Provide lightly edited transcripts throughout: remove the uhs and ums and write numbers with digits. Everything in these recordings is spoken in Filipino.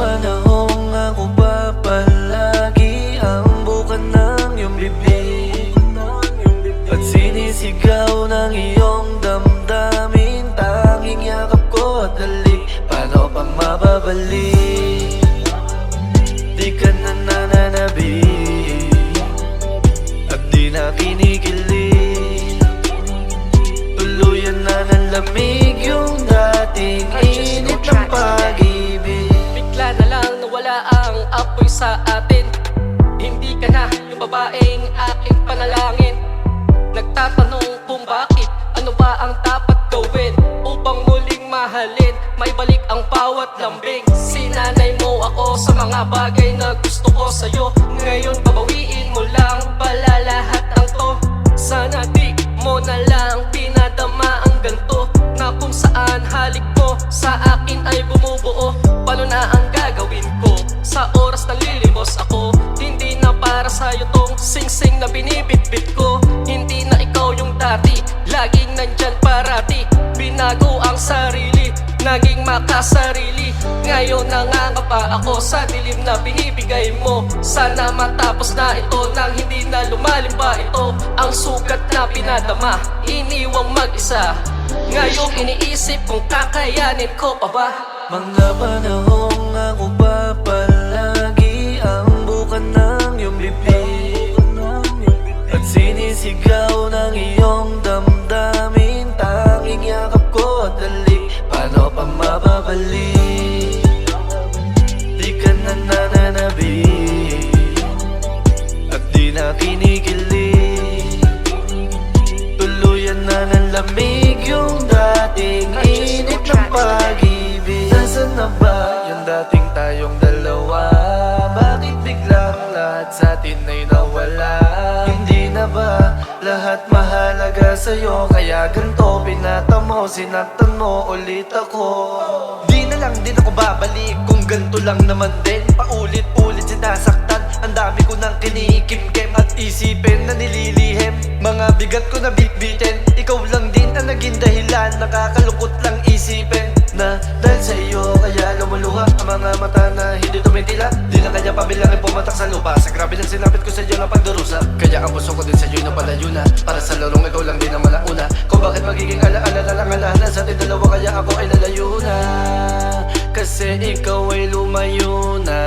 panahong ako pa palagi ang buka ng iyong bibig at sinisigaw ng iyong damdamin. Tanging yakap ko at halik, paano pa mababalik? Di ka na nananabik at di na kinikilig. Tuluyan na ng lamig yung dating init ng pag-ibig. Bigla na lang nawala ang apoy sa atin. Hindi ka na yung babaeng aking panalangin. Nagtatanong kung bakit, ano ba ang dapat gawin upang muling mahalin, may balik ang bawat lambing. Sinanay mo ako sa mga bagay na gusto ko sa'yo. Ngayon babawiin mo lang pala lahat ng to. Sana di mo na lang pinadama ang ganto, na kung saan halik mo sa akin ay bumubuo. Paano na ang gagawin ko sa oras na lilimos ako? Hindi na para sa'yo tong sing-sing na binibitbit ko. Hindi na ikaw yung dati, laging nandyan parati. Binago ang sarili, naging makasarili. Ngayon nangangapa ako sa dilim na binibigay mo. Sana matapos na ito nang hindi na lumalim pa ito. Ang sugat na pinadama, iniwang mag-isa. Ngayon iniisip kung kakayanin ko pa ba. Mga panahong ako pa palagi ang buka ng iyong bibig at sinisigaw ng iyong damdamin. Tanging yakap ko at halik, paano pa mababalik? Di ka na nananabik at di na kinikilig. Tuluyan na ng lamig yung dating init ng pag-ibig. Nasaan na ba yung dating tayong dalawa? Bakit biglang lahat sa atin ay nawala? Hindi na ba lahat mahalaga sa'yo? Kaya ganito pinata mo, sinaktan mo ulit ako. Di na lang din ako babalik kung ganito lang naman din. Paulit-ulit sinasaktan, ang dami ko nang kinikimkim at isipin na nililihim. Mga bigat ko na bitbitin, ikaw lang din ang naging dahilan. Nakakalungkot lang isipin na dahil sa iyo kaya lumuluha ang mga mata na hindi tumitila. Di na kaya pabilangin pumatak sa lupa sa grabe ng sinapit ko sa iyo na pagdurusa. Kaya ang puso ko din sa iyo na palayo na, para sa larong ikaw lang din ang malauna. Kung bakit magiging alaala na lang alaala sa ating dalawa, kaya ako ay lalayo na. Kasi ikaw ay lumayo na,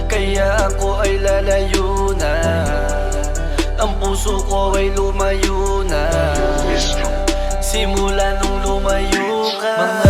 kaya ako ay lalayo na. Ang puso ko ay lumayo na simula nung lumayo ka.